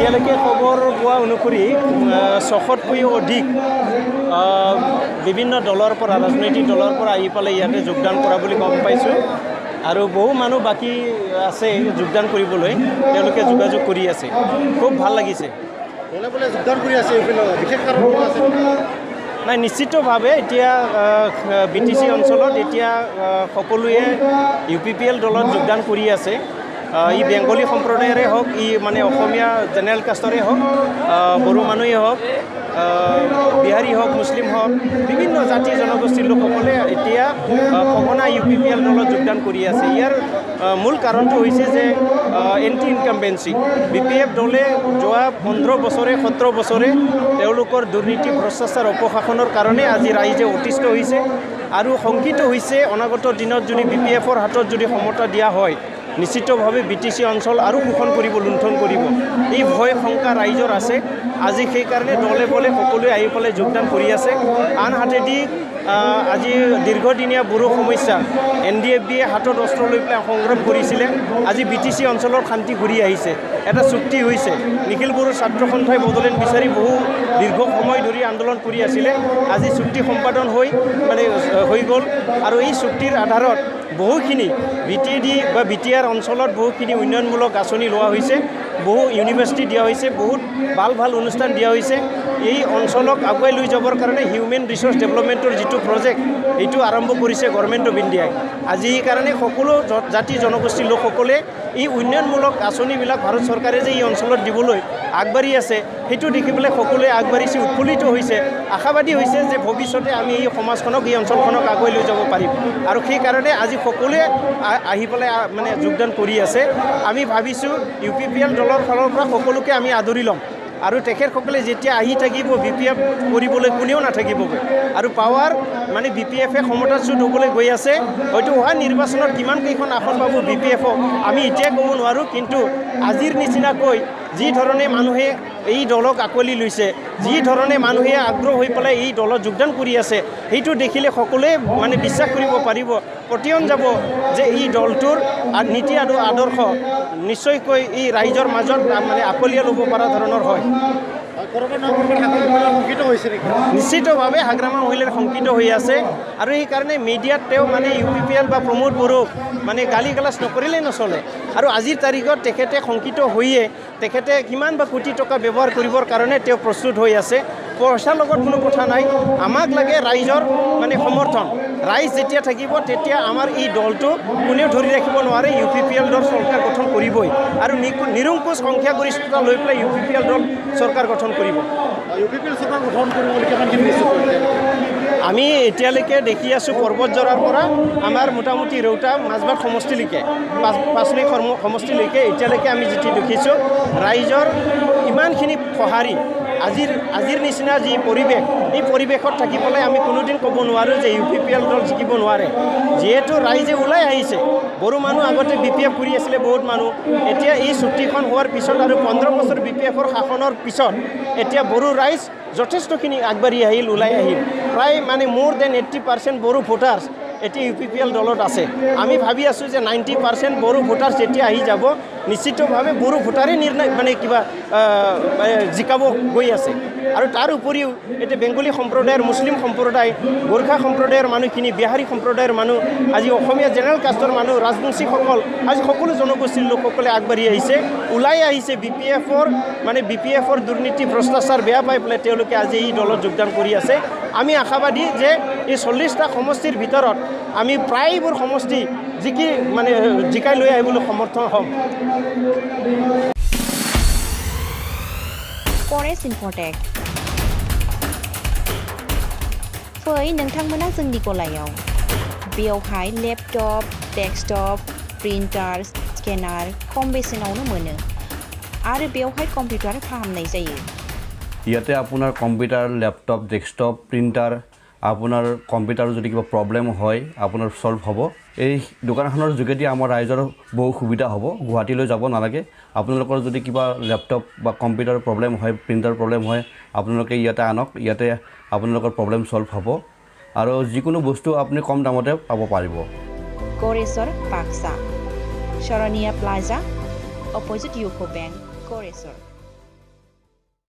এতিয়ালৈকে খবৰ পোৱা অনুসৰি 600তকৈও অধিক বিভিন্ন দলৰ পৰা ৰাজনৈতিক দলৰ পৰা আহি পেলাই ইয়াতে যোগদান কৰা বুলি গম পাইছোঁ আৰু বহু মানুহ বাকী আছে যোগদান কৰিবলৈ তেওঁলোকে যোগাযোগ কৰি আছে খুব ভাল লাগিছে বোলে যোগদান কৰি আছে বিশেষ কাৰণ আছে নাই নিশ্চিতভাৱে এতিয়া BTC অঞ্চলত এতিয়া সকলোৱে UPPL দলত যোগদান কৰি আছে ই বেংগলী সম্প্ৰদায়ৰে হওক ই মানে অসমীয়া জেনেৰেল কাষ্টৰে হওক বড়ো মানুহেই হওক বিহাৰী হওক মুছলিম হওক বিভিন্ন জাতি জনগোষ্ঠীৰ লোকসকলে এতিয়া সঘনাই UPPL দলত যোগদান কৰি আছে ইয়াৰ মূল কাৰণটো হৈছে যে এণ্টি ইনকামবেঞ্চি BPF দলে যোৱা 15 বছৰে 17 বছৰে তেওঁলোকৰ দুৰ্নীতি ভ্ৰষ্টাচাৰ অপশাসনৰ কাৰণে আজি ৰাইজে অতিষ্ঠ হৈছে আৰু শংকিত হৈছে অনাগত দিনত যদি BPFৰ হাতত যদি ক্ষমতা দিয়া হয় নিশ্চিতভাৱে BTC অঞ্চল আৰু শোষণ কৰিব লুণ্ঠন কৰিব এই ভয় শংকা ৰাইজৰ আছে আজি সেইকাৰণে দলে বলে সকলোৱে আহি পেলাই যোগদান কৰি আছে আনহাতেদি আজি দীৰ্ঘদিনীয়া বড়ো সমস্যা NDFBয়ে হাতত অস্ত্ৰ লৈ পেলাই সংগ্ৰাম কৰিছিলে আজি BTC অঞ্চলৰ শান্তি ঘূৰি আহিছে এটা চুক্তি হৈছে নিখিল বড়ো ছাত্ৰ সন্থাই বদলেন বিচাৰি বহু দীৰ্ঘ সময় ধৰি আন্দোলন কৰি আছিলে আজি চুক্তি সম্পাদন হৈ গ'ল আৰু এই চুক্তিৰ আধাৰত বহুখিনি BTD বা BTR অঞ্চলত বহুখিনি উন্নয়নমূলক আঁচনি লোৱা হৈছে বহু ইউনিভাৰ্চিটি দিয়া হৈছে বহুত ভাল অনুষ্ঠান দিয়া হৈছে এই অঞ্চলক আগুৱাই লৈ যাবৰ কাৰণে হিউমেন ৰিচোৰ্চ ডেভেলপমেণ্টৰ যিটো প্ৰজেক্ট এইটো আৰম্ভ কৰিছে গভৰ্ণমেণ্ট অফ ইণ্ডিয়াই আজি সেইকাৰণে সকলো জাতি জনগোষ্ঠীৰ লোকসকলে এই উন্নয়নমূলক আঁচনিবিলাক ভাৰত চৰকাৰে যে এই অঞ্চলত দিবলৈ আগবাঢ়ি আছে সেইটো দেখি পেলাই সকলোৱে আগবাঢ়িছে উৎফুল্লিত হৈছে আশাবাদী হৈছে যে ভৱিষ্যতে আমি এই সমাজখনক এই অঞ্চলখনক আগুৱাই লৈ যাব পাৰিম আৰু সেইকাৰণে আজি সকলোৱে আহি পেলাই মানে যোগদান কৰি আছে আমি ভাবিছোঁ UPPL দলৰ ফালৰ পৰা সকলোকে আমি আদৰি ল'ম আৰু তেখেতসকলে যেতিয়া আহি থাকিব BPF কৰিবলৈ কোনেও নাথাকিবগৈ আৰু পাৱাৰ মানে BPFে ক্ষমতাচ্যুত হ'বলৈ গৈ আছে হয়তো অহা নিৰ্বাচনত কিমান কেইখন আসন পাব BPFক আমি এতিয়া ক'ব নোৱাৰোঁ কিন্তু আজিৰ নিচিনাকৈ যি ধৰণে মানুহে এই দলক আঁকোৱালি লৈছে যি ধৰণে মানুহে আগ্ৰহ হৈ পেলাই এই দলত যোগদান কৰি আছে সেইটো দেখিলে সকলোৱে মানে বিশ্বাস কৰিব পাৰিব প্ৰতিয়ন যাব যে এই দলটোৰ নীতি আৰু আদৰ্শ নিশ্চয়কৈ এই ৰাইজৰ মাজত মানে আঁকোৱালি ল'ব পৰা ধৰণৰ হয় নিশ্চিতভাৱে হাগ্ৰামা মহিলাৰ শংকিত হৈ আছে আৰু সেইকাৰণে মিডিয়াত তেওঁ মানে UPPL বা প্ৰমোদ বড়োক মানে গালি গালাজ নকৰিলেই নচলে আৰু আজিৰ তাৰিখত তেখেতে শংকিত হৈয়ে তেখেতে কিমান বা কোটি টকা ব্যৱহাৰ কৰিবৰ কাৰণে তেওঁ প্ৰস্তুত হৈ আছে পইচাৰ লগত কোনো কথা নাই আমাক লাগে ৰাইজৰ মানে সমৰ্থন ৰাইজ যেতিয়া থাকিব তেতিয়া আমাৰ এই দলটো কোনেও ধৰি ৰাখিব নোৱাৰে UPPL দল চৰকাৰ গঠন কৰিবই আৰু নিৰংকুশ সংখ্যাগৰিষ্ঠতা লৈ পেলাই UPPL দল চৰকাৰ গঠন কৰিব UPPL চৰকাৰ গঠন কৰিবলৈ কিমানখিনি নিশ্চিত কৰিছে আমি এতিয়ালৈকে দেখি আছোঁ পৰ্বতজৰাৰ পৰা আমাৰ মোটামুটি ৰৌতা মাজবাট সমষ্টিলৈকে পাঁচনি সমষ্টিলৈকে এতিয়ালৈকে আমি যিটো দেখিছোঁ ৰাইজৰ ইমানখিনি সঁহাৰি আজিৰ নিচিনা যি পৰিৱেশ এই পৰিৱেশত থাকি পেলাই আমি কোনোদিন ক'ব নোৱাৰোঁ যে UPPL দল জিকিব নোৱাৰে যিহেতু ৰাইজে ওলাই আহিছে বড়ো মানুহ আগতে BPF কৰি আছিলে বহুত মানুহ এতিয়া এই চুক্তিখন হোৱাৰ পিছত আৰু 15 বছৰ BPFৰ শাসনৰ পিছত এতিয়া বড়ো ৰাইজ যথেষ্টখিনি আগবাঢ়ি আহিল ওলাই আহিল প্ৰায় মানে মোৰ দেন 80% বড়ো ভোটাৰ্ছ এতিয়া UPPL দলত আছে আমি ভাবি আছোঁ যে 90% বড়ো ভোটাৰ্ছ যেতিয়া আহি যাব নিশ্চিতভাৱে বড়ো ভোটাৰে নিৰ্ণয় মানে কিবা জিকাব গৈ আছে আৰু তাৰ উপৰিও এতিয়া বেংগলী সম্প্ৰদায়ৰ মুছলিম সম্প্ৰদায় গোৰ্খা সম্প্ৰদায়ৰ মানুহখিনি বিহাৰী সম্প্ৰদায়ৰ মানুহ আজি অসমীয়া জেনেৰেল কাষ্টৰ মানুহ ৰাজবংশীসকল আজি সকলো জনগোষ্ঠীৰ লোকসকলে আগবাঢ়ি আহিছে ওলাই আহিছে BPFৰ দুৰ্নীতি ভ্ৰষ্টাচাৰ বেয়া পাই পেলাই তেওঁলোকে আজি এই দলত যোগদান কৰি আছে আমি আশাবাদী যে এই 40টা সমষ্টিৰ ভিতৰত আমি প্ৰায়বোৰ সমষ্টি জিকাই লৈ আহিবলৈ সমৰ্থন হ'ম Forest Infotech फै नोंथांमोना जोंनि गलायाव बेयावहाय लेपटप डेस्कटप प्रिन्टार स्केनार खम बेसेनावनो मोनो आरो बेयावहाय कम्पिउटार फाहामनाय जायो ইয়াতে আপোনাৰ কম্পিউটাৰ লেপটপ ডেস্কটপ প্ৰিণ্টাৰ আপোনাৰ কম্পিউটাৰৰ যদি কিবা প্ৰব্লেম হয় আপোনাৰ সলভ হ'ব এই দোকানখনৰ যোগেদি আমাৰ ৰাইজৰ বহু সুবিধা হ'ব গুৱাহাটীলৈ যাব নালাগে আপোনালোকৰ যদি কিবা লেপটপ বা কম্পিউটাৰ প্ৰব্লেম হয় প্ৰিণ্টাৰ প্ৰব্লেম হয় আপোনালোকে ইয়াতে আনক ইয়াতে আপোনালোকৰ প্ৰব্লেম সলভ হ'ব আৰু যিকোনো বস্তু আপুনি কম দামতে পাব পাৰিব Goresar Paksa Sharania Plaza opposite UCO Bank Goresar